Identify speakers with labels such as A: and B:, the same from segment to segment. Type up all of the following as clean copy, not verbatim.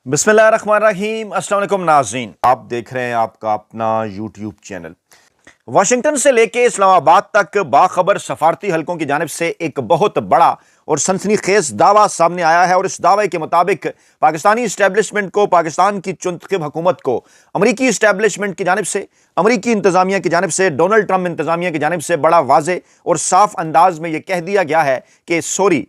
A: بسم اللہ الرحمن الرحیم۔ السلام علیکم ناظرین، آپ دیکھ رہے ہیں آپ کا اپنا یوٹیوب چینل۔ واشنگٹن سے لے کے اسلام آباد تک باخبر سفارتی حلقوں کی جانب سے ایک بہت بڑا اور سنسنی خیز دعویٰ سامنے آیا ہے، اور اس دعوے کے مطابق پاکستانی اسٹیبلشمنٹ کو، پاکستان کی چنتخب حکومت کو امریکی اسٹیبلشمنٹ کی جانب سے، امریکی انتظامیہ کی جانب سے، ڈونلڈ ٹرمپ انتظامیہ کی جانب سے بڑا واضح اور صاف انداز میں یہ کہہ دیا گیا ہے کہ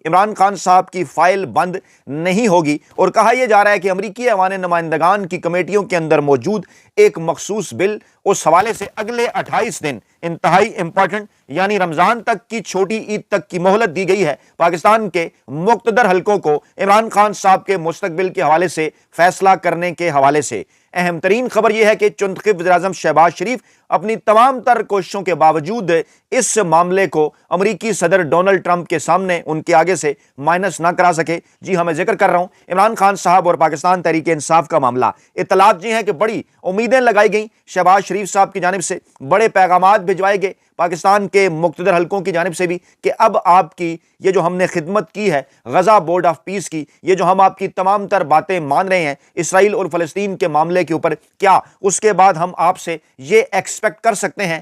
A: عمران خان صاحب کی فائل بند نہیں ہوگی، اور کہا یہ جا رہا ہے کہ امریکی ایوان نمائندگان کی کمیٹیوں کے اندر موجود ایک مخصوص بل، اس حوالے سے اگلے 28 دن انتہائی امپورٹنٹ، یعنی رمضان تک کی چھوٹی عید تک کی مہلت دی گئی ہے پاکستان کے مقتدر حلقوں کو عمران خان صاحب کے مستقبل کے حوالے سے فیصلہ کرنے کے حوالے سے۔ اہم ترین خبر یہ ہے کہ چنتخب وزیر اعظم شہباز شریف اپنی تمام تر کوششوں کے باوجود اس معاملے کو امریکی صدر ڈونلڈ ٹرمپ کے سامنے ان کے آگے سے مائنس نہ کرا سکے۔ جی ہاں، میں ذکر کر رہا ہوں عمران خان صاحب اور پاکستان تحریک انصاف کا معاملہ۔ اطلاعات یہ ہیں کہ بڑی امیدیں لگائی گئیں شہباز شریف صاحب کی جانب سے، بڑے پیغامات بھجوائے گئے پاکستان کے مقتدر حلقوں کی جانب سے بھی کہ اب آپ کی یہ جو ہم نے خدمت کی ہے غزہ بورڈ آف پیس کی، یہ جو ہم آپ کی تمام تر باتیں مان رہے ہیں اسرائیل اور فلسطین کے معاملے کے اوپر، کیا اس کے بعد ہم آپ سے یہ ایکسپیکٹ کر سکتے ہیں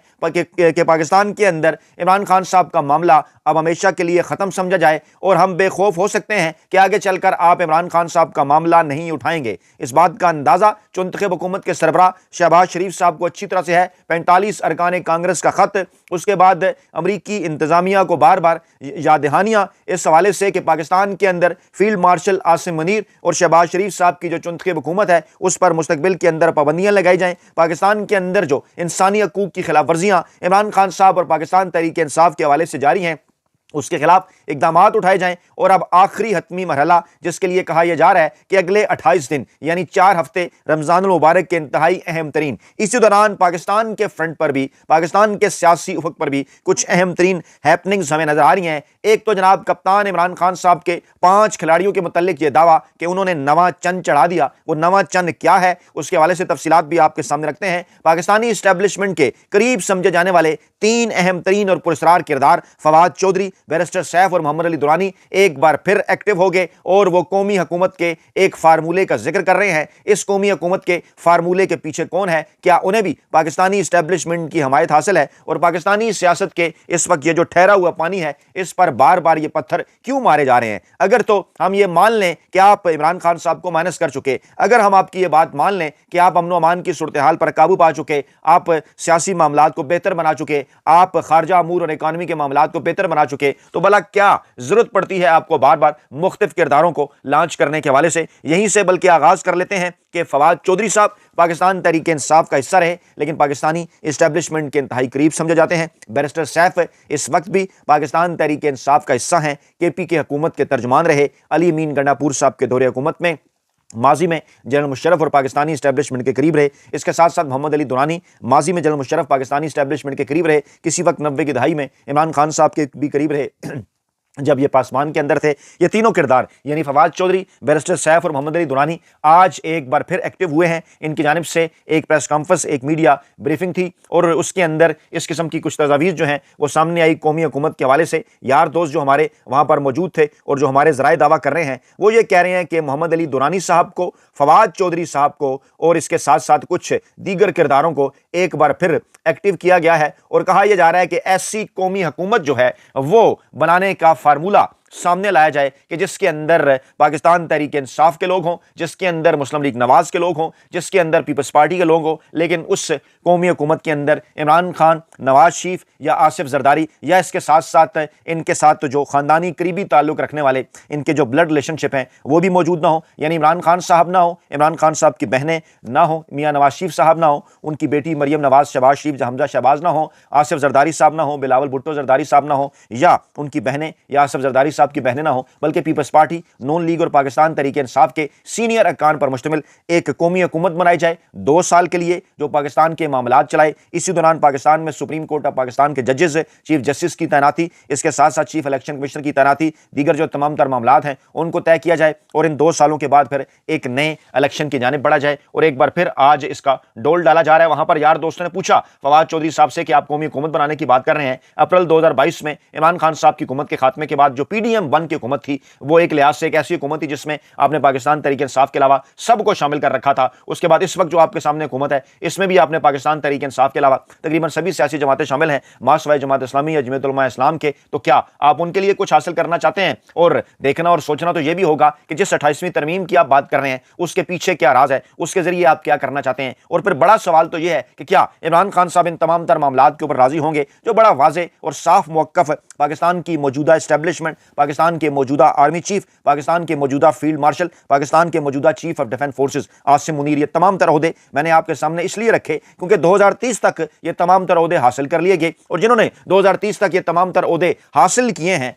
A: کہ پاکستان کے اندر عمران خان صاحب کا معاملہ اب ہمیشہ کے لیے ختم سمجھا جائے، اور ہم بے خوف ہو سکتے ہیں کہ آگے چل کر آپ عمران خان صاحب کا معاملہ نہیں اٹھائیں گے؟ اس بات کا اندازہ چنتخب حکومت کے سربراہ شہباز شریف صاحب کو اچھی طرح سے ہے۔ 45 ارکان کانگریس کا خط، اس کے بعد امریکی انتظامیہ کو بار بار یاد دہانیاں اس حوالے سے کہ پاکستان کے اندر فیلڈ مارشل عاصم منیر اور شہباز شریف صاحب کی جو چنتخب حکومت ہے اس پر مستقبل کے اندر پابندیاں لگائی جائیں۔ پاکستان کے اندر جو انسانی حقوق کی خلاف ورزیاں عمران خان صاحب اور پاکستان تحریک انصاف کے حوالے سے جاری ہیں، اس کے خلاف اقدامات اٹھائے جائیں۔ اور اب آخری حتمی مرحلہ جس کے لیے کہا یہ جا رہا ہے کہ اگلے 28 دن یعنی 4 ہفتے رمضان المبارک کے انتہائی اہم ترین، اسی دوران پاکستان کے فرنٹ پر بھی، پاکستان کے سیاسی افق پر بھی کچھ اہم ترین ہیپننگز ہمیں نظر آ رہی ہیں۔ ایک تو جناب کپتان عمران خان صاحب کے 5 کھلاڑیوں کے متعلق یہ دعویٰ کہ انہوں نے نواں چند چڑھا دیا، وہ نواں چند کیا ہے اس کے حوالے سے تفصیلات بھی آپ کے سامنے رکھتے ہیں۔ پاکستانی اسٹیبلشمنٹ کے قریب سمجھے جانے والے 3 اہم ترین اور پراسرار کردار فواد چودھری، بیرسٹر سیف اور محمد علی درانی ایک بار پھر ایکٹیو ہو گئے، اور وہ قومی حکومت کے ایک فارمولے کا ذکر کر رہے ہیں۔ اس قومی حکومت کے فارمولے کے پیچھے کون ہے؟ کیا انہیں بھی پاکستانی اسٹیبلشمنٹ کی حمایت حاصل ہے؟ اور پاکستانی سیاست کے اس وقت یہ جو ٹھہرا ہوا پانی ہے اس پر بار بار یہ پتھر کیوں مارے جا رہے ہیں؟ اگر تو ہم یہ مان لیں کہ آپ عمران خان صاحب کو مائنس کر چکے، اگر ہم آپ کی یہ بات مان لیں کہ آپ امن و امان کی صورتحال پر قابو پا چکے، آپ سیاسی معاملات کو بہتر بنا چکے، آپ خارجہ امور اور اکانومی کے معاملات کو بہتر بنا چکے، تو بھلا کیا ضرورت پڑتی ہے آپ کو بار بار مختلف کرداروں کو لانچ کرنے کے حوالے سے؟ یہیں سے بلکہ آغاز کر لیتے ہیں کہ فواد چودھری صاحب پاکستان تحریک انصاف کا حصہ رہے لیکن پاکستانی اسٹیبلشمنٹ کے انتہائی قریب سمجھے جاتے ہیں۔ بیرسٹر سیف اس وقت بھی پاکستان تحریک انصاف کا حصہ ہیں، کے پی کے حکومت کے ترجمان رہے۔ علی امین گنڈاپور صاحب کے دور حکومت میں ماضی میں جنرل مشرف اور پاکستانی اسٹیبلشمنٹ کے قریب رہے۔ اس کے ساتھ ساتھ محمد علی درانی ماضی میں جنرل مشرف پاکستانی اسٹیبلشمنٹ کے قریب رہے، کسی وقت 90 کی دہائی میں عمران خان صاحب کے بھی قریب رہے جب یہ پاسمان کے اندر تھے۔ یہ تینوں کردار یعنی فواد چودھری، بیرسٹر سیف اور محمد علی درانی آج ایک بار پھر ایکٹیو ہوئے ہیں۔ ان کی جانب سے ایک پریس کانفرنس، ایک میڈیا بریفنگ تھی، اور اس کے اندر اس قسم کی کچھ تجاویز جو ہیں وہ سامنے آئی قومی حکومت کے حوالے سے۔ یار دوست جو ہمارے وہاں پر موجود تھے اور جو ہمارے ذرائع دعویٰ کر رہے ہیں وہ یہ کہہ رہے ہیں کہ محمد علی درانی صاحب کو، فواد چودھری صاحب کو اور اس کے ساتھ ساتھ کچھ دیگر کرداروں کو ایک بار پھر ایکٹیو کیا گیا ہے، اور کہا یہ جا رہا ہے کہ ایسی قومی حکومت جو ہے وہ بنانے کا فارمولہ سامنے لایا جائے کہ جس کے اندر پاکستان تحریک انصاف کے لوگ ہوں، جس کے اندر مسلم لیگ نواز کے لوگ ہوں، جس کے اندر پیپلز پارٹی کے لوگ ہوں، لیکن اس قومی حکومت کے اندر عمران خان، نواز شریف یا آصف زرداری یا اس کے ساتھ ساتھ ان کے ساتھ جو خاندانی قریبی تعلق رکھنے والے ان کے جو بلڈ ریلیشن شپ ہیں وہ بھی موجود نہ ہوں، یعنی عمران خان صاحب نہ ہوں، عمران خان صاحب کی بہنیں نہ ہوں، میاں نواز شریف صاحب نہ ہوں، ان کی بیٹی مریم نواز شہباز شریف حمزہ شہباز نہ ہوں، آصف زرداری صاحب نہ ہوں، بلاول بھٹو زرداری صاحب نہ ہوں، یا ان کی بہنیں یا آصف زرداری صاحب کی بہنیں نہ ہوں، بلکہ پیپلز پارٹی، نون لیگ اور پاکستان تحریک انصاف کے سینئر ارکان پر مشتمل ایک قومی حکومت بنائی جائے 2 سال کے لیے، جو پاکستان کے معاملات چلائے۔ اسی دوران پاکستان میں سپریم کورٹ آف پاکستان کے ججز، چیف جسٹس کی تعیناتی، اس کے ساتھ ساتھ چیف الیکشن کمشنر کی تعیناتی، دیگر جو تمام تر معاملات ہیں ان کو طے کیا جائے، اور ان 2 سالوں کے بعد پھر ایک نئے الیکشن کی جانب بڑھا جائے۔ اور ایک بار پھر آج اس کا ڈول ڈالا جا رہا ہے۔ وہاں پر یار دوستوں نے پوچھا فواد چودھری صاحب سے کہ آپ قومی حکومت بنانے کی بات کر رہے ہیں۔ اپریل 2022 میں عمران خان صاحب کی حکومت کے خاتمے کے بعد جو پی ڈی PDM 1 کی حکومت تھی وہ ایک لحاظ سے ایک ایسی حکومت تھی جس میں آپ نے پاکستان تحریک انصاف کے علاوہ سب کو شامل کر رکھا تھا. اس کے بعد اس وقت جو آپ کے سامنے حکومت ہے اس میں بھی آپ نے پاکستان تحریک انصاف کے علاوہ تقریباً سبھی سیاسی جماعتیں شامل ہیں ماسوائے جماعت اسلامی یا جمعیت علماء اسلام کے. تو کیا آپ ان کے لیے کچھ حاصل کرنا چاہتے ہیں؟ اور دیکھنا اور سوچنا تو یہ بھی ہوگا کہ جس 28ویں ترمیم کی آپ بات کر رہے ہیں اس کے پیچھے کیا راز ہے, اس کے ذریعے آپ کیا کرنا چاہتے ہیں. اور پھر بڑا سوال تو یہ ہے کہ کیا عمران خان صاحب ان تمام تر معاملات کے اوپر راضی ہوں گے جو بڑا واضح اور صاف موقف پاکستان کی موجودہ اسٹیبلشمنٹ, پاکستان کے موجودہ آرمی چیف, پاکستان کے موجودہ فیلڈ مارشل, پاکستان کے موجودہ chief of defence forces Asim Munir, یہ تمام تر عہدے میں نے آپ کے سامنے اس لیے رکھے کیونکہ 2030 تک یہ تمام تر عہدے حاصل کر لیے گئے. اور جنہوں نے 2030 تک یہ تمام تر عہدے حاصل کیے ہیں,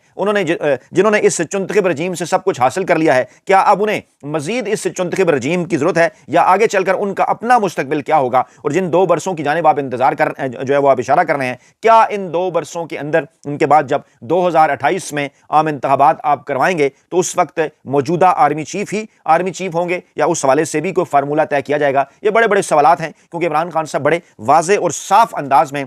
A: جنہوں نے اس چنتخب رجیم سے سب کچھ حاصل کر لیا ہے, کیا اب انہیں مزید اس چنتخب رجیم کی ضرورت ہے یا آگے چل کر ان کا اپنا مستقبل کیا ہوگا؟ اور جن 2 برسوں کی جانب آپ انتظار کر جو ہے وہ آپ اشارہ کر رہے ہیں, کیا ان 2 برسوں کے اندر ان کے بعد جب 2028 میں عام انتخابات آپ کروائیں گے تو اس وقت موجودہ آرمی چیف ہی آرمی چیف ہوں گے یا اس حوالے سے بھی کوئی فارمولہ طے کیا جائے گا؟ یہ بڑے بڑے سوالات ہیں کیونکہ عمران خان صاحب بڑے واضح اور صاف انداز میں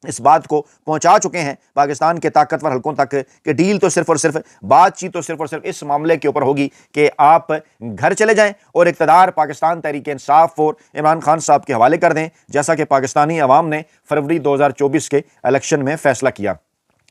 A: اس بات کو پہنچا چکے ہیں پاکستان کے طاقتور حلقوں تک کہ ڈیل تو صرف اور صرف بات چیت تو صرف اور صرف اس معاملے کے اوپر ہوگی کہ آپ گھر چلے جائیں اور اقتدار پاکستان تحریک انصاف اور عمران خان صاحب کے حوالے کر دیں, جیسا کہ پاکستانی عوام نے فروری 2024 کے الیکشن میں فیصلہ کیا.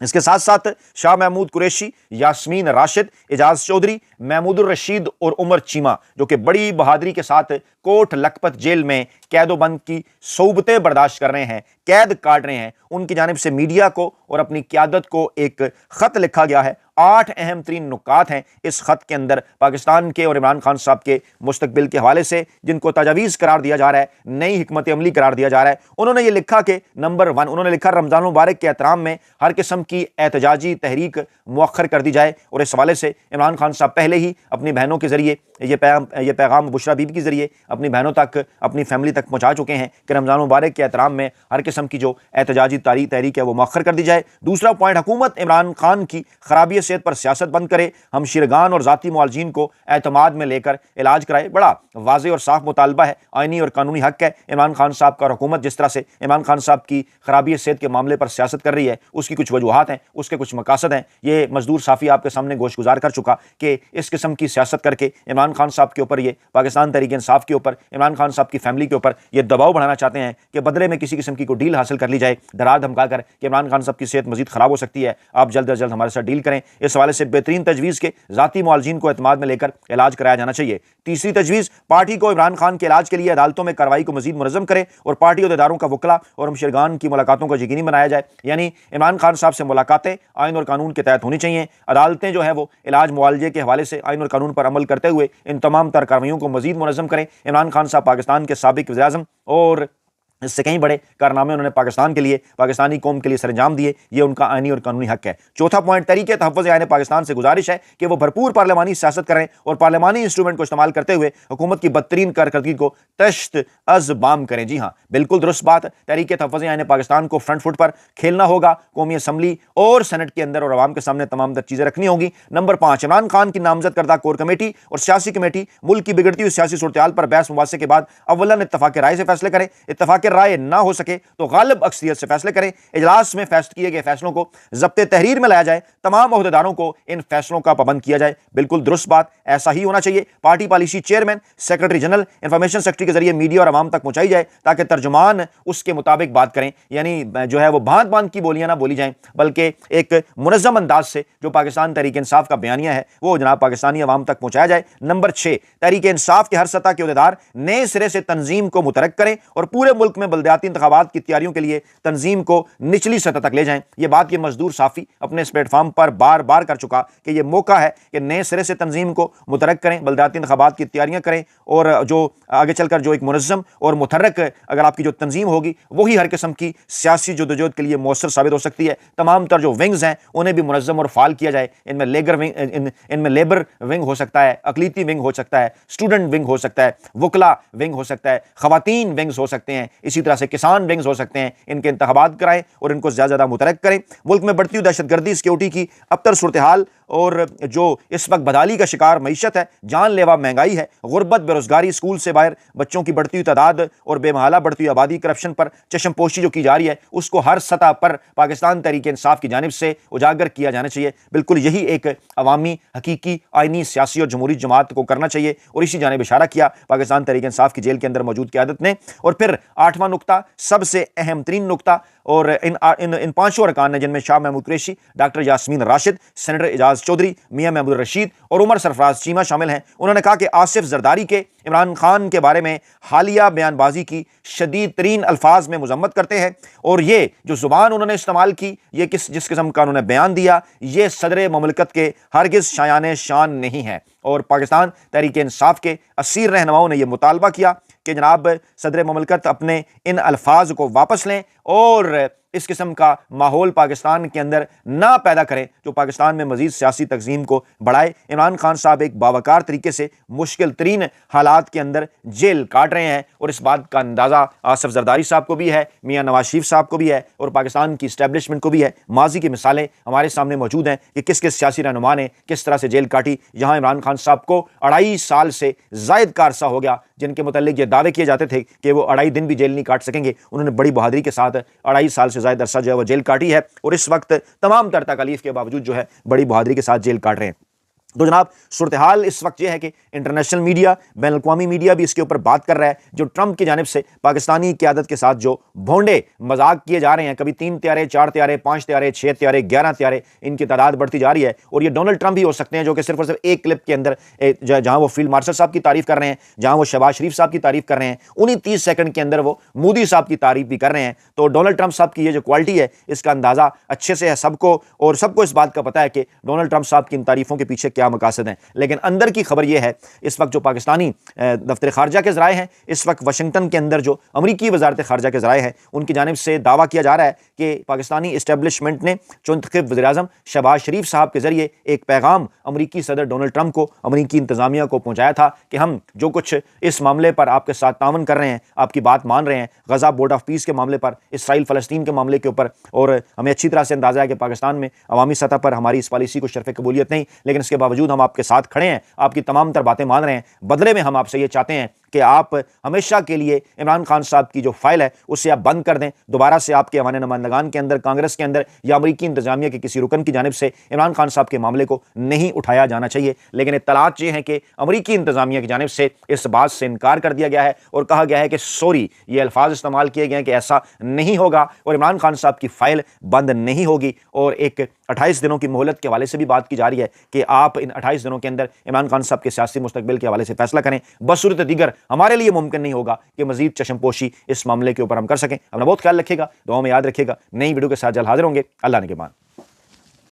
A: اس کے ساتھ ساتھ شاہ محمود قریشی, یاسمین راشد, اعجاز چودھری, محمود الرشید اور عمر چیمہ جو کہ بڑی بہادری کے ساتھ کوٹ لکھپت جیل میں قید و بند کی صعوبتیں برداشت کر رہے ہیں, قید کاٹ رہے ہیں, ان کی جانب سے میڈیا کو اور اپنی قیادت کو ایک خط لکھا گیا ہے. 8 اہم ترین نکات ہیں اس خط کے اندر پاکستان کے اور عمران خان صاحب کے مستقبل کے حوالے سے, جن کو تجاویز قرار دیا جا رہا ہے, نئی حکمت عملی قرار دیا جا رہا ہے. انہوں نے یہ لکھا کہ نمبر 1 انہوں نے لکھا رمضان المبارک کے احترام میں ہر قسم کی احتجاجی تحریک مؤخر کر دی جائے. اور اس حوالے سے عمران خان صاحب پہلے ہی اپنی بہنوں کے ذریعے یہ پیغام بشرا بی بی کے ذریعے اپنی بہنوں تک, اپنی فیملی تک پہنچا چکے ہیں کہ رمضان المبارک کے احترام میں ہر قسم کی جو احتجاجی تحریک ہے وہ مؤخر کر دی جائے. دوسرا پوائنٹ, حکومت عمران خان کی خرابی صحت پر سیاست بند کرے, ہم شیرگان اور ذاتی معالجین کو اعتماد میں لے کر علاج کرائے. بڑا واضح اور صاف مطالبہ ہے, آئینی اور قانونی حق ہے عمران خان صاحب کا. اور حکومت جس طرح سے عمران خان صاحب کی خرابی صحت کے معاملے پر سیاست کر رہی ہے اس کی کچھ وجوہات ہیں, اس کے کچھ مقاصد ہیں. یہ مزدور صافی آپ کے سامنے گوش گزار کر چکا کہ اس قسم کی سیاست کر کے عمران خان صاحب کے اوپر, یہ پاکستان تحریک انصاف کے اوپر, عمران خان صاحب کی فیملی کے اوپر یہ دباؤ بڑھانا چاہتے ہیں کہ بدلے میں کسی قسم کی کوئی ڈیل حاصل کر لی جائے, ڈرا دھمکا کر کہ عمران خان صاحب کی صحت مزید خراب ہو سکتی ہے, آپ جلد از جلد ہمارے ساتھ ڈیل کریں. اس حوالے سے بہترین تجویز کے ذاتی معالجین کو اعتماد میں لے کر علاج کرایا جانا چاہیے. تیسری تجویز, پارٹی کو عمران خان کے علاج کے لیے عدالتوں میں کارروائی کو مزید منظم کرے اور پارٹی عہدیداروں کا وکلا اور ہمشیرگان کی ملاقاتوں کو یقینی بنایا جائے. یعنی عمران خان صاحب سے ملاقاتیں آئین اور قانون کے تحت ہونی چاہیے. عدالتیں جو ہے وہ علاج معالجے کے حوالے سے آئین اور قانون پر عمل کرتے ہوئے ان تمام تر کارروائیوں کو مزید منظم کریں. عمران خان صاحب پاکستان کے سابق وزیر اعظم اور اس سے کہیں بڑے کارنامے انہوں نے پاکستان کے لیے, پاکستانی قوم کے لیے سر انجام دیے, یہ ان کا آئینی اور قانونی حق ہے. چوتھا پوائنٹ, تحریک تحفظ عین پاکستان سے گزارش ہے کہ وہ بھرپور پارلیمانی سیاست کریں اور پارلیمانی انسٹرومنٹ کو استعمال کرتے ہوئے حکومت کی بدترین کارکردگی کو تشت از بام کریں. جی ہاں, بالکل درست بات, تحریک تحفظ عین پاکستان کو فرنٹ فٹ پر کھیلنا ہوگا. قومی اسمبلی اور سینٹ کے اندر اور عوام کے سامنے تمام تر چیزیں رکھنی ہوں گی. نمبر 5, عمران خان کی نامزد کردہ کور کمیٹی اور سیاسی کمیٹی ملک کی بگڑتی ہوئی سیاسی صورتحال پر بحث مباحثے کے بعد اولاً اتفاق رائے سے فیصلے کریں. اتفاق رائے نہ ہو سکے تو غالب اکثریت سے فیصلے کریں. اجلاس میں فیصلے کیے گئے فیصلوں کو ضبط تحریر میں لایا جائے. تمام عہدیداروں کو ان فیصلوں کا پابند کیا جائے. بالکل درست بات, ایسا ہی ہونا چاہیے. Party policy chairman, secretary general, information secretary کے ذریعے میڈیا اور عوام تک پہنچائی جائے تاکہ ترجمان اس کے مطابق بات کریں. یعنی جو ہے وہ باندھ باندھ کی بولیاں نہ بولی جائیں بلکہ ایک منظم انداز سے جو پاکستان تحریک انصاف کا بیانیہ ہے وہ جناب پاکستانی عوام تک پہنچایا جائے. نمبر 6, تحریک انصاف کے ہر سطح کے عہدیدار نئے سرے سے تنظیم کو متحرک کریں اور پورے ملک میں بلدیاتی انتخابات کی تیاریوں کے لیے تنظیم کو نچلی سطح تک لے جائیں. یہ بات یہ مزدور صافی اپنے اس پلیٹ فارم پر بار بار کر چکا کہ یہ موقع ہے کہ نئے سرے سے تنظیم کو متحرک کریں, بلدیاتی انتخابات کی تیاریاں کریں اور جو آگے چل کر جو ایک منظم اور متحرک اگر آپ کی جو تنظیم ہوگی وہی ہر قسم کی سیاسی جدوجہد کے لیے مؤثر ثابت ہو سکتی ہے. تمام تر جو ونگز ہیں انہیں بھی منظم اور فعال کیا جائے. ان میں لیبر ونگ ہو سکتا ہے, اقلیتی ونگ ہو سکتا ہے, اسٹوڈنٹ ونگ ہو سکتا ہے, وکلا ونگ ہو سکتا ہے, خواتین ونگز ہو سکتے ہیں, اسی طرح سے کسان ونگز ہو سکتے ہیں، ان کے انتخابات کرائیں اور ان کو زیادہ زیادہ متحرک کریں۔ ملک میں بڑھتی ہوئی دہشت گردی، سیکیورٹی کی ابتر صورتحال اور جو اس وقت بدحالی کا شکار معیشت ہے، جان لیوا مہنگائی ہے، غربت، بے روزگاری، اسکول سے باہر بچوں کی بڑھتی ہوئی تعداد اور بے محالہ بڑھتی ہوئی آبادی، کرپشن پر چشم پوشی جو کی جا رہی ہے، اس کو ہر سطح پر پاکستان تحریک انصاف کی جانب سے اجاگر کیا جانا چاہیے۔ بالکل یہی ایک عوامی، حقیقی، آئینی، سیاسی اور جمہوری جماعت کو کرنا چاہیے، اور اسی جانب اشارہ کیا پاکستان تحریک انصاف کی جیل کے اندر موجود قیادت نے۔ اور پھر 8واں نقطہ، سب سے اہم ترین نقطہ، اور ان پانچوں ارکان نے جن میں شاہ محمود قریشی، ڈاکٹر یاسمین راشد، سینیٹر اعجاز چودھری، میاں محمود رشید اور عمر سرفراز چیمہ شامل ہیں۔ انہوں نے کہا کہ آصف زرداری کے عمران خان کے بارے میں حالیہ بیان بازی کی شدید ترین الفاظ میں مذمت کرتے ہیں، اور یہ جو زبان انہوں نے استعمال کی، یہ جس قسم کا انہوں نے بیان دیا، یہ صدر مملکت کے ہرگز شایان شان نہیں ہے۔ اور پاکستان تحریک انصاف کے اسیر رہنماؤں نے یہ مطالبہ کیا کہ جناب صدر مملکت اپنے ان الفاظ کو واپس لیں اور اس قسم کا ماحول پاکستان کے اندر نہ پیدا کریں جو پاکستان میں مزید سیاسی تقسیم کو بڑھائے۔ عمران خان صاحب ایک باوقار طریقے سے مشکل ترین حالات کے اندر جیل کاٹ رہے ہیں، اور اس بات کا اندازہ آصف زرداری صاحب کو بھی ہے، میاں نواز شریف صاحب کو بھی ہے، اور پاکستان کی اسٹیبلشمنٹ کو بھی ہے۔ ماضی کی مثالیں ہمارے سامنے موجود ہیں کہ کس کس سیاسی رہنما نے کس طرح سے جیل کاٹی۔ یہاں عمران خان صاحب کو 2.5 سال سے زائد کا عرصہ ہو گیا، جن کے متعلق یہ دعوے کیے جاتے تھے کہ وہ 2.5 دن بھی جیل نہیں کاٹ سکیں گے، انہوں نے بڑی بہادری کے ساتھ 2.5 سال سے زائد عرصہ جو ہے وہ جیل کاٹی ہے، اور اس وقت تمام تر تکالیف کے باوجود جو ہے بڑی بہادری کے ساتھ جیل کاٹ رہے ہیں۔ تو جناب صورتحال اس وقت یہ ہے کہ انٹرنیشنل میڈیا، بین الاقوامی میڈیا بھی اس کے اوپر بات کر رہا ہے۔ جو ٹرمپ کی جانب سے پاکستانی قیادت کے ساتھ جو بھونڈے مذاق کیے جا رہے ہیں، کبھی 3 طیارے، 4 طیارے، 5 طیارے، 6 طیارے، 11 طیارے، ان کی تعداد بڑھتی جا رہی ہے، اور یہ ڈونلڈ ٹرمپ ہی ہو سکتے ہیں جو کہ صرف اور صرف ایک کلپ کے اندر جہاں وہ فیلڈ مارشل صاحب کی تعریف کر رہے ہیں، جہاں وہ شہباز شریف صاحب کی تعریف کر رہے ہیں، انہی 30 سیکنڈ کے اندر وہ مودی صاحب کی تعریف بھی کر رہے ہیں۔ تو ڈونلڈ ٹرمپ صاحب کی یہ جو کوالٹی ہے، اس کا اندازہ اچھے سے ہے سب کو، اور سب کو اس بات کا پتہ ہے کہ ڈونلڈ ٹرمپ صاحب کی ان تعریفوں کے پیچھے کیا مقاصد ہیں۔ لیکن اندر کی خبر یہ ہے، اس وقت جو پاکستانی دفتر خارجہ کے ذرائع ہیں، اس وقت واشنگٹن کے اندر جو امریکی وزارت خارجہ کے ذرائع ہیں، ان کی جانب سے دعویٰ کیا جا رہا ہے کہ پاکستانی اسٹیبلشمنٹ نے چنتخب وزیر اعظم شہباز شریف صاحب کے ذریعے ایک پیغام امریکی صدر ڈونلڈ ٹرمپ کو، امریکی انتظامیہ کو پہنچایا تھا کہ ہم جو کچھ اس معاملے پر آپ کے ساتھ تعاون کر رہے ہیں، آپ کی بات مان رہے ہیں، غزہ بورڈ آف پیس کے معاملے پر، اسرائیل فلسطین کے معاملے کے اوپر، اور ہمیں اچھی طرح سے اندازہ ہے کہ پاکستان میں عوامی سطح پر ہماری اس پالیسی کو شرف قبولیت نہیں، لیکن اس کے باوجود ہم آپ کے ساتھ کھڑے ہیں، آپ کی تمام تر باتیں مان رہے ہیں۔ بدلے میں ہم آپ سے یہ چاہتے ہیں کہ آپ ہمیشہ کے لیے عمران خان صاحب کی جو فائل ہے اسے آپ بند کر دیں، دوبارہ سے آپ کے ایوان نمائندگان کے اندر، کانگریس کے اندر یا امریکی انتظامیہ کے کسی رکن کی جانب سے عمران خان صاحب کے معاملے کو نہیں اٹھایا جانا چاہیے۔ لیکن اطلاعات یہ ہیں کہ امریکی انتظامیہ کی جانب سے اس بات سے انکار کر دیا گیا ہے، اور کہا گیا ہے کہ سوری، یہ الفاظ استعمال کیے گئے ہیں کہ ایسا نہیں ہوگا، اور عمران خان صاحب کی فائل بند نہیں ہوگی۔ اور ایک 28 دنوں کی مہلت کے حوالے سے بھی بات کی جا رہی ہے کہ آپ ان 28 دنوں کے اندر عمران خان صاحب کے سیاسی مستقبل کے حوالے سے فیصلہ کریں، بصورت دیگر ہمارے لیے ممکن نہیں ہوگا کہ مزید چشم پوشی اس معاملے کے اوپر ہم کر سکیں۔ اپنا بہت خیال رکھیے گا، دعاؤں میں یاد رکھیے گا۔ نئی ویڈیو کے ساتھ جلد حاضر ہوں گے۔ اللہ نگہبان۔